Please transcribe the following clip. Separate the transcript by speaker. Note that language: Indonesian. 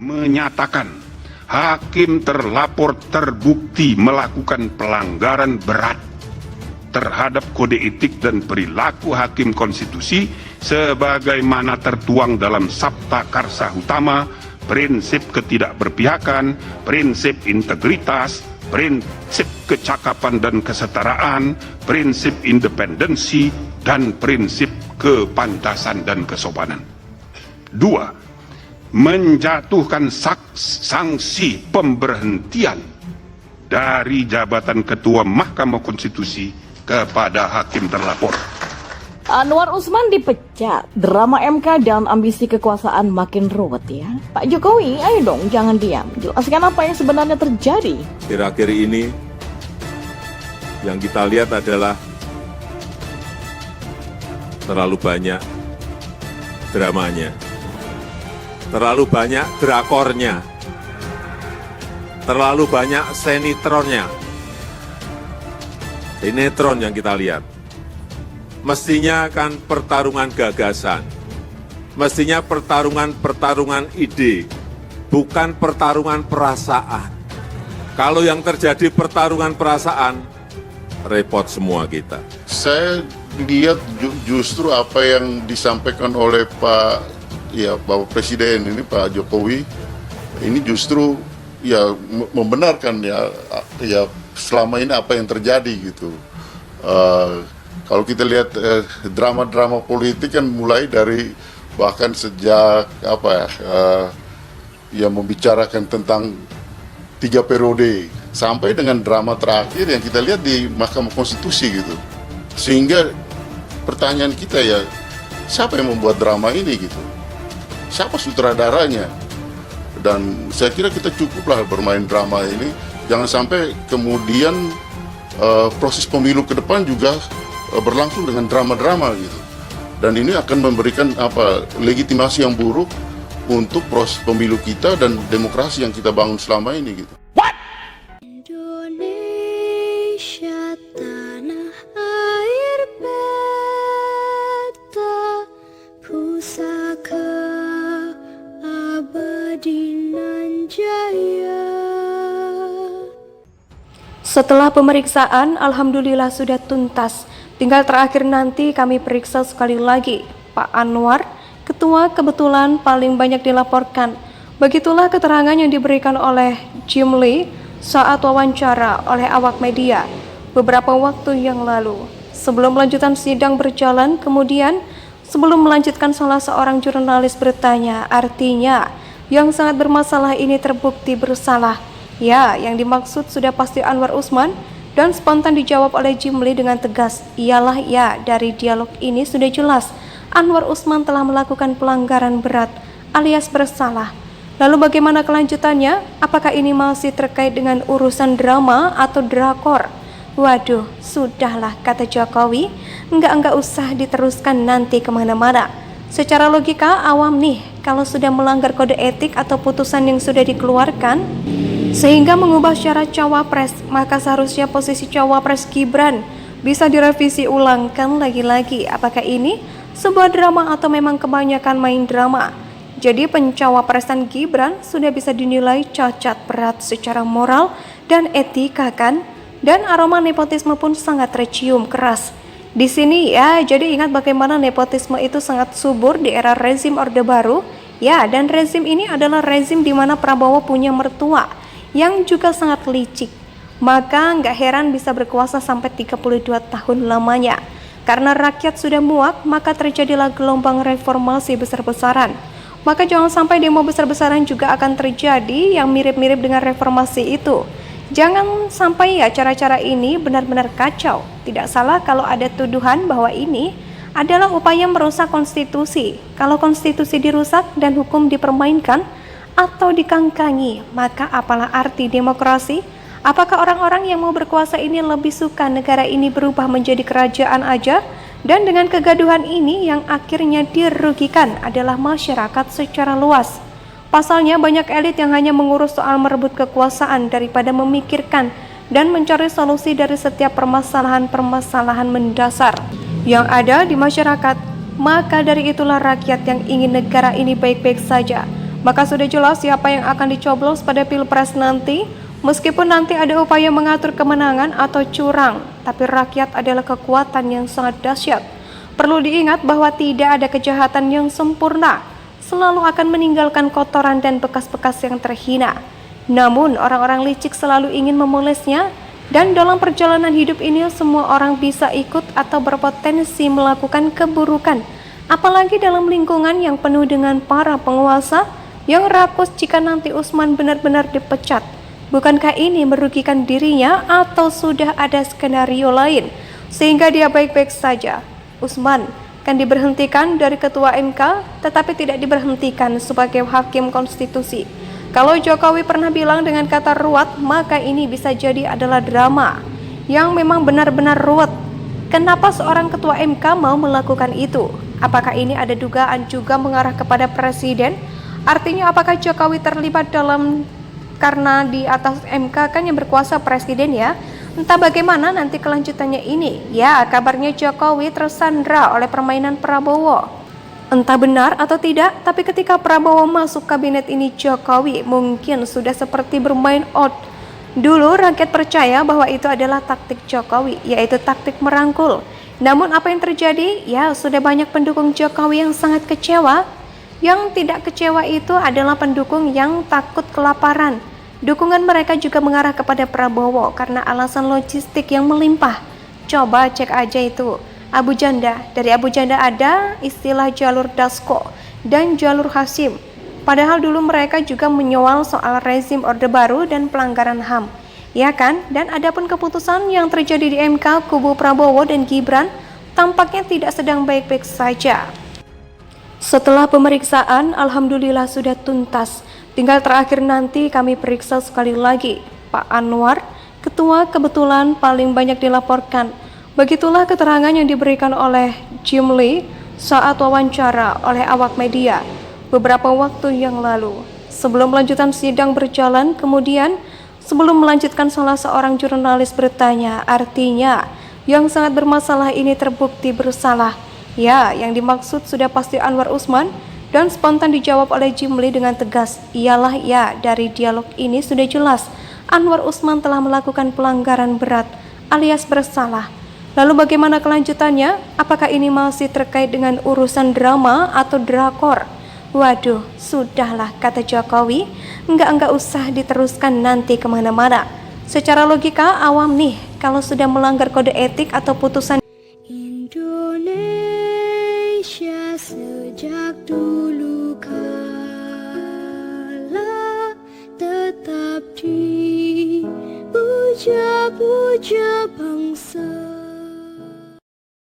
Speaker 1: menyatakan hakim terlapor terbukti melakukan pelanggaran berat terhadap kode etik dan perilaku hakim konstitusi sebagaimana tertuang dalam Sabta Karsa Utama, prinsip ketidakberpihakan, prinsip integritas, prinsip kecakapan dan kesetaraan, prinsip independensi, dan prinsip kepantasan dan kesopanan. 2. Menjatuhkan sanksi pemberhentian dari jabatan Ketua Mahkamah Konstitusi kepada hakim terlapor.
Speaker 2: Anwar Usman dipecat, drama MK dan ambisi kekuasaan makin ruwet ya. Pak Jokowi, ayo dong jangan diam. Jelaskan apa yang sebenarnya terjadi.
Speaker 3: Akhir-akhir ini yang kita lihat adalah terlalu banyak dramanya, terlalu banyak drakornya, terlalu banyak sinetronnya. Sinetron yang kita lihat. Mestinya kan pertarungan gagasan, mestinya pertarungan ide, bukan pertarungan perasaan. Kalau yang terjadi pertarungan perasaan, repot semua kita.
Speaker 4: Saya lihat justru apa yang disampaikan oleh Bapak Presiden ini, Pak Jokowi, ini justru membenarkan ya selama ini apa yang terjadi gitu. Kalau kita lihat drama-drama politik kan mulai dari bahkan sejak membicarakan tentang 3 periode sampai dengan drama terakhir yang kita lihat di Mahkamah Konstitusi gitu. Sehingga pertanyaan kita ya, siapa yang membuat drama ini gitu? Siapa sutradaranya? Dan saya kira kita cukuplah bermain drama ini. Jangan sampai kemudian proses pemilu ke depan juga berlangsung dengan drama-drama gitu. Dan ini akan memberikan legitimasi yang buruk untuk proses pemilu kita dan demokrasi yang kita bangun selama ini gitu.
Speaker 5: Indonesia tanah air beta pusaka abadi nan jaya.
Speaker 6: Setelah pemeriksaan, alhamdulillah sudah tuntas. Tinggal terakhir nanti kami periksa sekali lagi. Pak Anwar, ketua kebetulan paling banyak dilaporkan. Begitulah keterangan yang diberikan oleh Jim Lee saat wawancara oleh awak media beberapa waktu yang lalu. Sebelum lanjutan sidang berjalan, kemudian sebelum melanjutkan salah seorang jurnalis bertanya, artinya yang sangat bermasalah ini terbukti bersalah. Ya, yang dimaksud sudah pasti Anwar Usman. Dan spontan dijawab oleh Jim Lee dengan tegas, iyalah ya, dari dialog ini sudah jelas Anwar Usman telah melakukan pelanggaran berat alias bersalah. Lalu bagaimana kelanjutannya? Apakah ini masih terkait dengan urusan drama atau drakor? Waduh, sudahlah, kata Jokowi, enggak usah diteruskan nanti kemana-mana. Secara logika awam nih, kalau sudah melanggar kode etik atau putusan yang sudah dikeluarkan sehingga mengubah syarat cawapres, maka seharusnya posisi cawapres Gibran bisa direvisi ulang. Kan lagi-lagi, apakah ini sebuah drama atau memang kebanyakan main drama? Jadi pencawapresan Gibran sudah bisa dinilai cacat berat secara moral dan etika kan? Dan aroma nepotisme pun sangat tercium keras. Di sini ya, jadi ingat bagaimana nepotisme itu sangat subur di era rezim Orde Baru. Ya, dan rezim ini adalah rezim di mana Prabowo punya mertua yang juga sangat licik. Maka nggak heran bisa berkuasa sampai 32 tahun lamanya. Karena rakyat sudah muak, maka terjadilah gelombang reformasi besar-besaran. Maka jangan sampai demo besar-besaran juga akan terjadi yang mirip-mirip dengan reformasi itu. Jangan sampai ya cara-cara ini benar-benar kacau. Tidak salah kalau ada tuduhan bahwa ini adalah upaya merusak konstitusi. Kalau konstitusi dirusak dan hukum dipermainkan atau dikangkangi, maka apalah arti demokrasi? Apakah orang-orang yang mau berkuasa ini lebih suka negara ini berubah menjadi kerajaan aja? Dan dengan kegaduhan ini yang akhirnya dirugikan adalah masyarakat secara luas. Pasalnya banyak elit yang hanya mengurus soal merebut kekuasaan daripada memikirkan dan mencari solusi dari setiap permasalahan-permasalahan mendasar yang ada di masyarakat. Maka dari itulah rakyat yang ingin negara ini baik-baik saja Maka sudah jelas siapa yang akan dicoblos pada Pilpres nanti. Meskipun nanti ada upaya mengatur kemenangan atau curang, tapi rakyat adalah kekuatan yang sangat dahsyat. Perlu diingat bahwa tidak ada kejahatan yang sempurna, selalu akan meninggalkan kotoran dan bekas-bekas yang terhina. Namun orang-orang licik selalu ingin memolesnya, dan dalam perjalanan hidup ini semua orang bisa ikut atau berpotensi melakukan keburukan. Apalagi dalam lingkungan yang penuh dengan para penguasa yang rakus jika nanti Usman benar-benar dipecat. Bukankah ini merugikan dirinya atau sudah ada skenario lain sehingga dia baik-baik saja? Usman kan diberhentikan dari ketua MK tetapi tidak diberhentikan sebagai hakim konstitusi. Kalau Jokowi pernah bilang dengan kata ruwet, maka ini bisa jadi adalah drama yang memang benar-benar ruwet. Kenapa seorang ketua MK mau melakukan itu? Apakah ini ada dugaan juga mengarah kepada presiden? Artinya apakah Jokowi terlibat dalam, karena di atas MK kan yang berkuasa presiden ya. Entah bagaimana nanti kelanjutannya ini. Ya, kabarnya Jokowi tersandra oleh permainan Prabowo. Entah benar atau tidak, tapi ketika Prabowo masuk kabinet ini Jokowi mungkin sudah seperti bermain out. Dulu rakyat percaya bahwa itu adalah taktik Jokowi, yaitu taktik merangkul. Namun apa yang terjadi? Ya, sudah banyak pendukung Jokowi yang sangat kecewa. Yang tidak kecewa itu adalah pendukung yang takut kelaparan. Dukungan mereka juga mengarah kepada Prabowo karena alasan logistik yang melimpah. Coba cek aja itu. Abu Janda. Dari Abu Janda ada istilah jalur Dasko dan jalur Hasim. Padahal dulu mereka juga menyoal soal rezim Orde Baru dan pelanggaran HAM. Ya kan? Dan adapun keputusan yang terjadi di MK, kubu Prabowo dan Gibran tampaknya tidak sedang baik-baik saja. Setelah pemeriksaan, alhamdulillah sudah tuntas. Tinggal terakhir nanti kami periksa sekali lagi. Pak Anwar, ketua kebetulan paling banyak dilaporkan. Begitulah keterangan yang diberikan oleh Jim Lee saat wawancara oleh awak media beberapa waktu yang lalu. Sebelum lanjutan sidang berjalan, kemudian sebelum melanjutkan salah seorang jurnalis bertanya, artinya yang sangat bermasalah ini terbukti bersalah. Ya, yang dimaksud sudah pasti Anwar Usman. Dan spontan dijawab oleh Jim Lee dengan tegas, iyalah ya, dari dialog ini sudah jelas Anwar Usman telah melakukan pelanggaran berat alias bersalah. Lalu bagaimana kelanjutannya? Apakah ini masih terkait dengan urusan drama atau drakor? Waduh, sudahlah, kata Jokowi, enggak usah diteruskan nanti kemana-mana. Secara logika awam nih, kalau sudah melanggar kode etik atau putusan
Speaker 5: Indonesia sejak dulu kala tetap dipuja-puja bangsa.